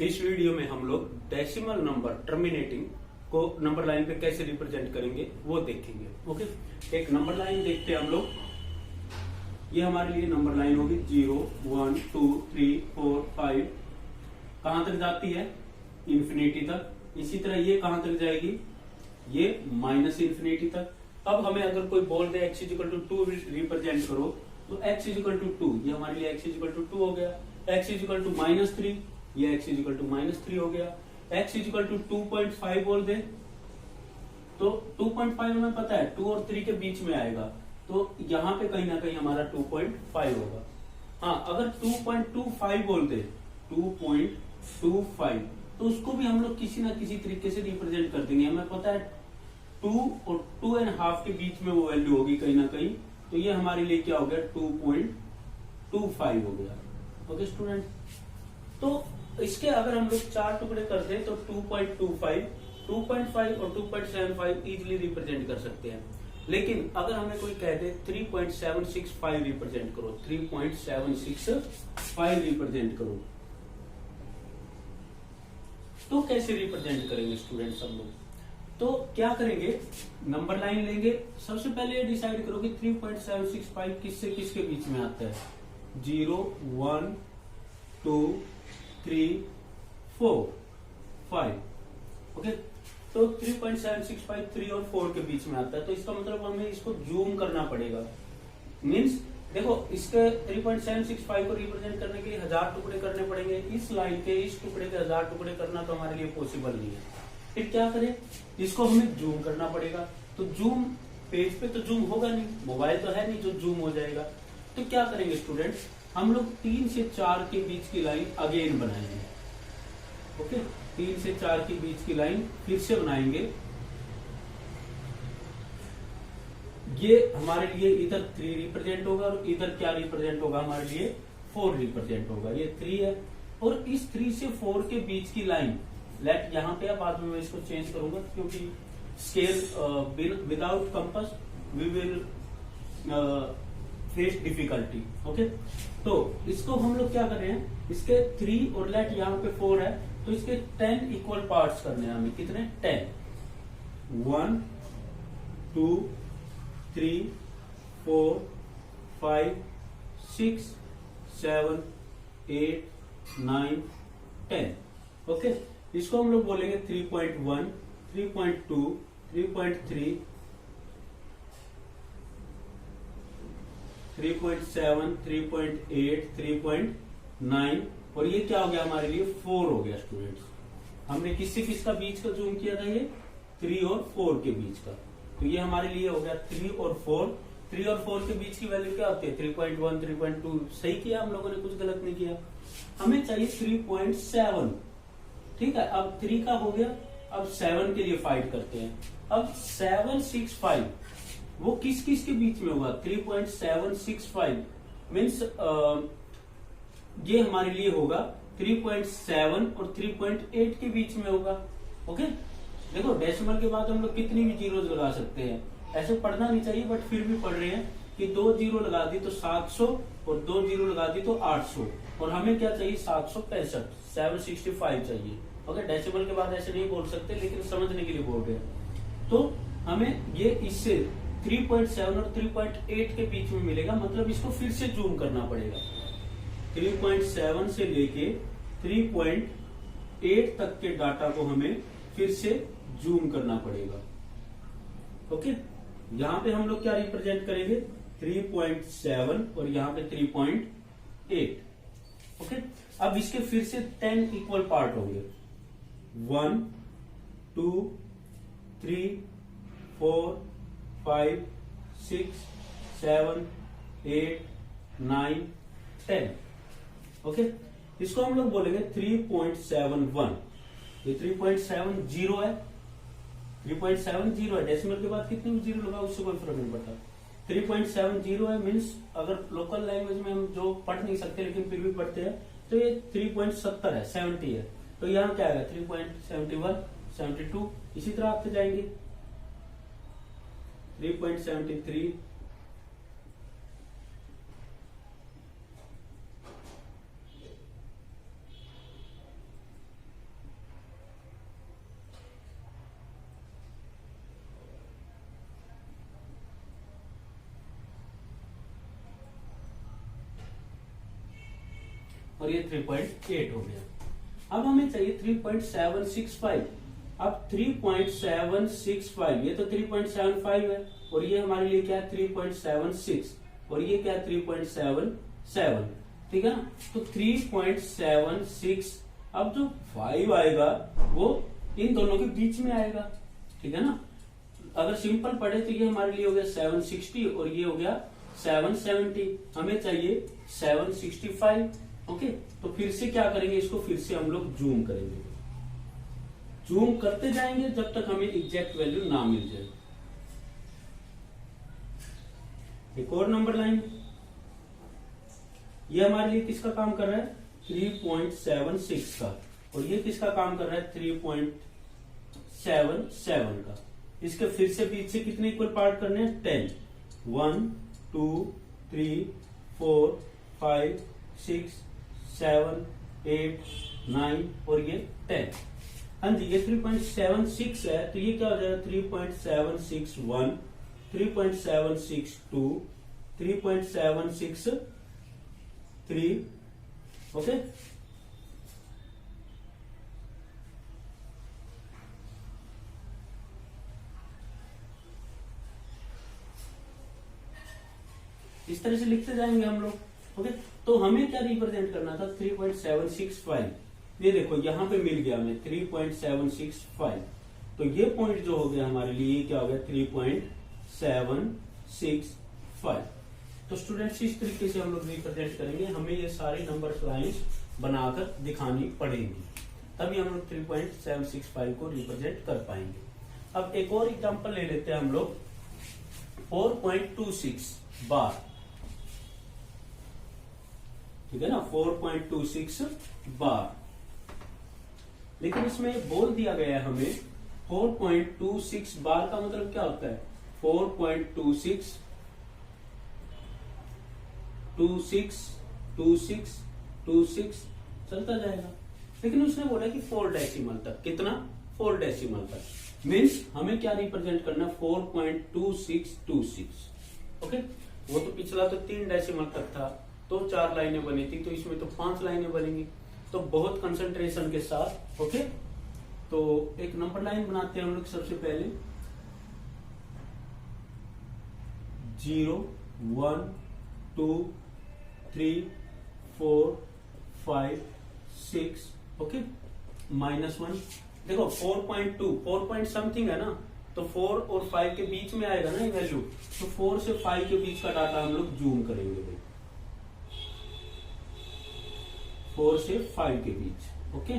इस वीडियो में हम लोग डेसिमल नंबर टर्मिनेटिंग को नंबर लाइन पे कैसे रिप्रेजेंट करेंगे वो देखेंगे। ओके, एक नंबर लाइन देखते हैं हम लोग। ये हमारे लिए नंबर लाइन होगी 0, 1, 2, 3, 4, 5। कहां तक जाती है? इंफिनिटी तक। इसी तरह ये कहां तक जाएगी? ये माइनस इंफिनिटी तक। अब हमें अगर कोई बोल दे x इक्वल टू 2 रिप्रेजेंट करो, तो x इक्वल टू 2, ये हमारे लिए x इक्वल टू 2 हो गया। x इक्वल टू -3, ये x इक्वल टू -3 हो गया। x इक्वल टू 2.5 बोल दे, तो 2.5 हमें पता है 2 और 3 के बीच में आएगा, तो यहाँ पे कहीं ना कहीं हमारा 2.5 होगा। हाँ, अगर 2.25 बोल दे, 2.25, तो उसको भी हम लोग किसी ना किसी तरीके से रिप्रेजेंट कर देंगे। हमें पता है 2 और 2.5 के बीच में वो वैल्यू होगी कहीं ना कहीं, तो ये हमारे लिए क्या हो गया? 2.25 हो गया। ओके स्टूडेंट, तो इसके अगर हम लोग 4 टुकड़े कर दें तो 2.25, 2.5 और 2.75 इजिली रिप्रेजेंट कर सकते हैं। लेकिन अगर हमें कोई कह दे 3.765 रिप्रेजेंट करो, 3.765 रिप्रेजेंट करो, तो कैसे रिप्रेजेंट करेंगे स्टूडेंट्स हम लोग? तो क्या करेंगे, नंबर लाइन लेंगे। सबसे पहले ये डिसाइड करो कि 3.765 किससे किसके बीच में आता है। 0, 1, 2, 3, 4, 5। ओके, तो 3.765 3 और 4 के बीच में आता है, तो इसका मतलब हमें इसको जूम करना पड़ेगा। मीन्स देखो, इसके 3.765 को रिप्रेजेंट करने के लिए 1000 टुकड़े करने पड़ेंगे। इस लाइन के इस टुकड़े के 1000 टुकड़े करना तो हमारे लिए पॉसिबल नहीं है। फिर क्या करें, इसको हमें जूम करना पड़ेगा। तो जूम, पेज पे तो जूम होगा नहीं, मोबाइल तो है नहीं जो जूम हो जाएगा। तो क्या करेंगे स्टूडेंट्स, हम लोग 3 से 4 के बीच की लाइन अगेन बनाएंगे। ओके, 3 से 4 के बीच की लाइन फिर से बनाएंगे। ये हमारे लिए इधर 3 रिप्रेजेंट होगा और इधर क्या रिप्रेजेंट होगा? हमारे लिए 4 रिप्रेजेंट होगा। ये 3 है, और इस 3 से 4 के बीच की लाइन लेट यहाँ पे, बाद में मैं इसको चेंज करूंगा क्योंकि scale without compass we will face difficulty. Okay, तो इसको हम लोग क्या कर रहे हैं, इसके 3 और लेट यहाँ पे 4 है, तो इसके 10 इक्वल पार्ट्स करने हैं हमें। कितने? 10। 1, 2, 3, 4, 5, 6, 7, 8, 9, 10। ओके, इसको हम लोग बोलेंगे 3.1, 3.2, 3.3, 3.7, 3.8, 3.9, और ये क्या हो गया हमारे लिए? 4 हो गया स्टूडेंट्स। हमने किससे किसका बीच का जूम किया था? ये 3 और 4 के बीच का। तो ये हमारे लिए हो गया 3 और 4। 3 और 4 के बीच की वैल्यू क्या होती है? 3.1, 3.2। सही किया हम लोगों ने, कुछ गलत नहीं किया। हमें चाहिए 3.7। ठीक है, अब 3 का हो गया, अब 7 के लिए फाइट करते हैं। अब 765 वो किस किस के बीच में होगा? 3.765 मीन्स ये हमारे लिए होगा 3.7 और 3.8 के बीच में होगा। ओके, देखो डेसिमल के बाद हम लोग कितनी भी जीरो लगा सकते हैं। ऐसे पढ़ना नहीं चाहिए, बट फिर भी पढ़ रहे हैं कि 2 जीरो लगा दी तो 700 और 2 जीरो लगा दी तो 800, और हमें क्या चाहिए? 765, 765 चाहिए। ओके, डेसिमल के बाद ऐसे नहीं बोल सकते, लेकिन समझने के लिए बोल रहे हैं। तो हमें ये इससे 3.7 और 3.8 के बीच में मिलेगा, मतलब इसको फिर से जूम करना पड़ेगा। 3.7 से लेके 3.8 तक के डाटा को हमें फिर से जूम करना पड़ेगा। ओके, यहां पे हम लोग क्या रिप्रेजेंट करेंगे? 3.7 और यहां पे 3.8। ओके, अब इसके फिर से 10 इक्वल पार्ट होंगे। 1, 2, 3, 4, 5, 6, 7, 8, 9, 10। ओके, इसको हम लोग बोलेंगे 3.71। ये 3.70 है, 3.70 है। डेसिमल के बाद कितनी भी जीरो लगा उससे कोई फर्क नहीं पड़ता। 3.70 है, मीन्स अगर लोकल लैंग्वेज में हम जो पढ़ नहीं सकते लेकिन फिर भी पढ़ते हैं, तो ये 3.70 है, 70 है। तो यहाँ क्या आएगा? 3.71, 72, इसी तरह आपसे जाएंगे। 3.73, और ये 3.8 हो गया। अब हमें चाहिए 3.765। अब 3.765 ये तो 3.75 है और ये हमारे लिए क्या है 3.76 और ये क्या है 3.77, ठीक है ना। तो 3.76, अब जो 5 आएगा वो इन दोनों के बीच में आएगा, ठीक है ना। अगर सिंपल पढ़े तो ये हमारे लिए हो गया 760 और ये हो गया 770। हमें चाहिए 765। ओके, तो फिर से क्या करेंगे, इसको फिर से हम लोग जूम करेंगे। जूम करते जाएंगे जब तक हमें एग्जैक्ट वैल्यू ना मिल जाए। एक और नंबर लाइन, ये हमारे लिए किसका काम कर रहा है 3.76 का और ये किसका काम कर रहा है 3.77 का। इसके फिर से बीच से कितने इक्वल पार्ट करने हैं 10। 1 2 3 4 5 6 7 8 9 और ये 10। हाँ जी, ये 3.76 है तो ये क्या हो जाएगा 3.761, 3.762, 3.763। ओके, इस तरह से लिखते जाएंगे हम लोग। ओके, तो हमें क्या रिप्रेजेंट करना था 3.765। ये देखो यहाँ पे मिल गया हमें 3.765, तो ये पॉइंट जो हो गया हमारे लिए ये क्या हो गया 3.765। तो स्टूडेंट्स इस तरीके से हम लोग रिप्रेजेंट करेंगे। हमें ये सारे नंबर लाइंस बनाकर दिखानी पड़ेंगी, तभी हम लोग 3.765 को रिप्रेजेंट कर पाएंगे। अब एक और एग्जांपल ले लेते हैं हम लोग 4.26 बार, ठीक है ना, 4.26 बार। लेकिन इसमें बोल दिया गया है हमें 4.26 बार का मतलब क्या होता है 4.26 26 26 26 चलता जाएगा। लेकिन उसने बोला कि 4 डेसिमल तक, कितना 4 डेसिमल तक, मीन्स हमें क्या रिप्रेजेंट करना 4.2626। ओके, वो तो पिछला तो 3 डेसिमल तक था तो 4 लाइनें बनी थी, तो इसमें तो 5 लाइनें बनेंगी। तो बहुत कंसंट्रेशन के साथ। ओके, तो एक नंबर लाइन बनाते हैं हम लोग। सबसे पहले 0 1 2 3 4 5 6। ओके, -1। देखो 4.2 4 पॉइंट समथिंग है ना, तो 4 और 5 के बीच में आएगा ना ये वैल्यू, तो 4 से 5 के बीच का डाटा हम लोग जूम करेंगे भाई, 4 से 5 के बीच। ओके,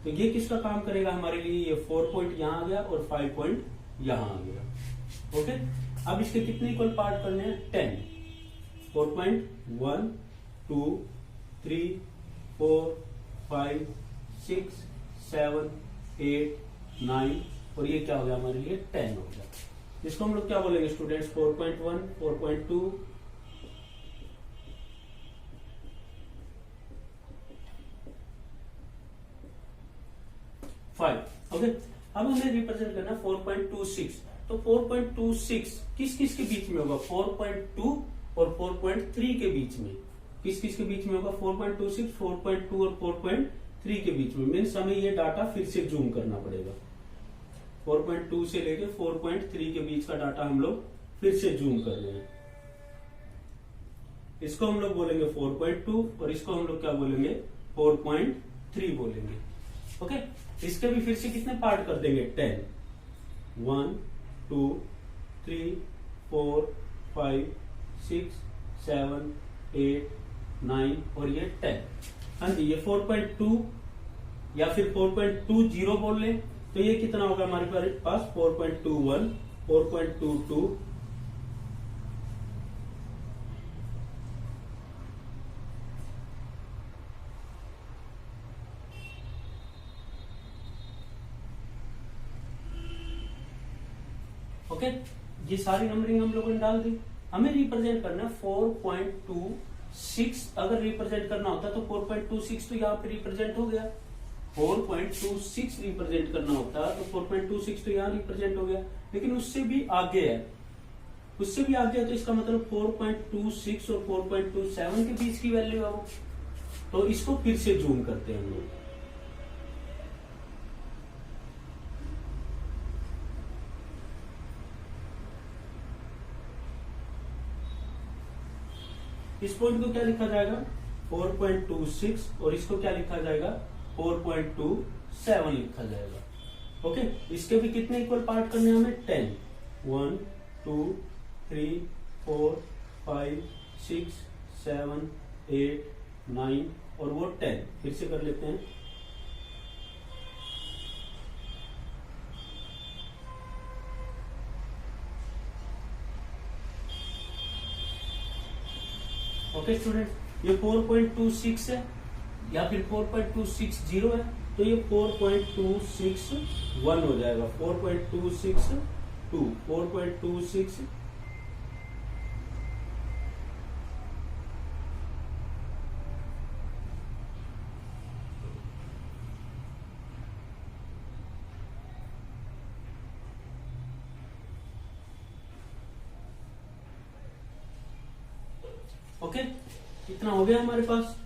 तो ये किसका काम करेगा हमारे लिए, ये 4 पॉइंट यहां आ गया और 5 पॉइंट यहां आ गया। ओके, अब इसके कितने इक्वल पार्ट करने हैं 10। 4.1 2 3 4 5 6 7 8 9 और ये क्या हो गया हमारे लिए 10 हो गया। इसको हम लोग क्या बोलेंगे स्टूडेंट्स 4.1 4.2 5। ओके, अब हमें रिप्रेजेंट करना 4.26। तो 4.26 किस किस के बीच में होगा 4.2 और 4.3 के बीच में। किस किस के बीच में होगा 4.26 4.2 और 4.3 के बीच में। मीन्स हमें ये डाटा फिर से जूम करना पड़ेगा। 4.2 से लेके 4.3 के बीच का डाटा हम लोग फिर से जूम कर रहे हैं। इसको हम लोग बोलेंगे 4.2 और इसको हम लोग क्या बोलेंगे 4.3 बोलेंगे। ओके, इसके भी फिर से कितने पार्ट कर देंगे 10। 1 2 3 4 5 6 7 8 9 और ये 10। हाँ जी, ये 4.2 या फिर 4.20 बोल लें तो ये कितना होगा हमारे पास 4.21 4.22 ओके, ये सारी नंबरिंग हम लोगों ने डाल दी। हमें रिप्रेजेंट करना है 4.26। अगर रिप्रेजेंट करना होता तो 4.26 तो यहाँ पे रिप्रेजेंट हो गया। 4.26 रिप्रेजेंट करना होता तो 4.26 तो यहाँ रिप्रेजेंट हो गया, लेकिन उससे भी आगे है। उससे भी आगे है तो इसका मतलब 4.26 और 4.27 के बीच की वैल्यू है वो। तो इसको फिर से जूम करते हैं हम लोग। इस पॉइंट को क्या लिखा जाएगा 4.26 और इसको क्या लिखा जाएगा 4.27 लिखा जाएगा। ओके, इसके भी कितने इक्वल पार्ट करने हैं हमें 10, 1 2 3 4 5 6 7 8 9 और वो 10 फिर से कर लेते हैं। ओके स्टूडेंट, ये 4.26 है या फिर 4.260 है, तो ये 4.261 हो जाएगा। 4.262 ओके, इतना हो गया हमारे पास।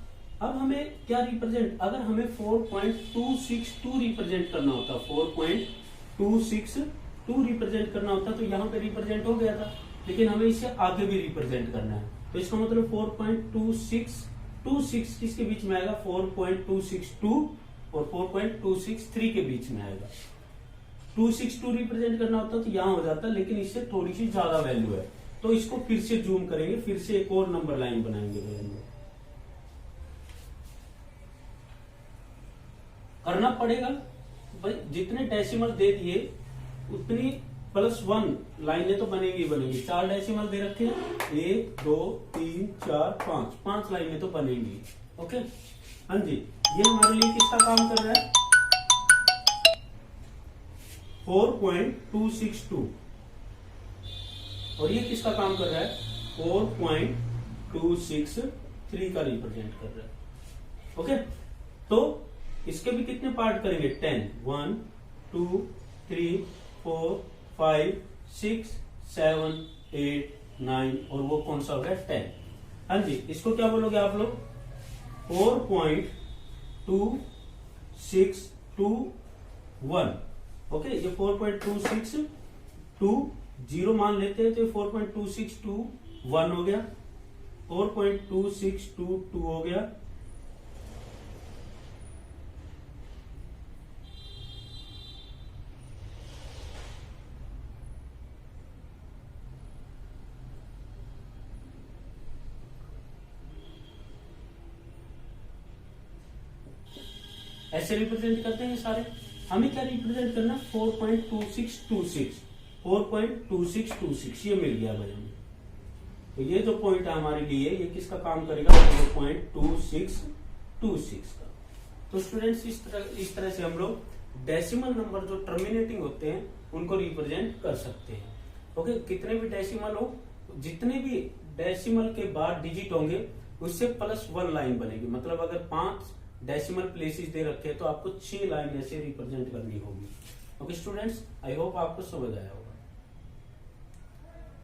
अब हमें क्या रिप्रेजेंट, अगर हमें 4.262 रिप्रेजेंट करना होता, 4.262 रिप्रेजेंट करना होता तो यहाँ पे रिप्रेजेंट हो गया था, लेकिन हमें इसे आगे भी रिप्रेजेंट करना है। तो इसका मतलब 4.26 किसके बीच में आएगा 4.262 और 4.263 के बीच में आएगा। 262 रिप्रेजेंट करना होता तो यहाँ हो जाता, लेकिन इससे थोड़ी सी ज्यादा वैल्यू है, तो इसको फिर से जूम करेंगे, फिर से एक और नंबर लाइन बनाएंगे। करना पड़ेगा भाई, जितने डेसिमल दे दिए उतनी +1 लाइनें तो बनेंगी बनेंगी। 4 डेसिमल दे रखे हैं, 1 2 3 4 5 लाइनें तो बनेंगी। ओके, हाँ जी, ये हमारे लिए किसका काम कर रहा है 4.262 और ये किसका काम कर रहा है 4.263 का रिप्रेजेंट कर रहा है। ओके, तो इसके भी कितने पार्ट करेंगे 10, 1 2 3 4 5 6 7 8 9 और वो कौन सा हो गया 10। हाँ जी, इसको क्या बोलोगे आप लोग 4.2621। ओके, ये 4.262 मान लेते हैं तो 4.2621 हो गया, 4.2622 हो गया, ऐसे रिप्रेजेंट करते हैं सारे। हमें क्या रिप्रेजेंट करना 4.2626 ये मिल गया भाई हमें। तो ये जो पॉइंट है हमारे लिए, ये किसका काम करेगा 4.2626 का। तो स्टूडेंट्स इस तरह से हम लोग डेसिमल नंबर जो टर्मिनेटिंग होते हैं उनको रिप्रेजेंट कर सकते हैं। ओके, कितने भी डेसिमल हो, जितने भी डेसिमल के बाद डिजिट होंगे उससे +1 लाइन बनेगी। मतलब अगर 5 डेसिमल प्लेसेस दे रखे हैं तो आपको 6 लाइन ऐसे रिप्रेजेंट करनी होगी। ओके स्टूडेंट्स, आई होप आपको समझ आया होगा।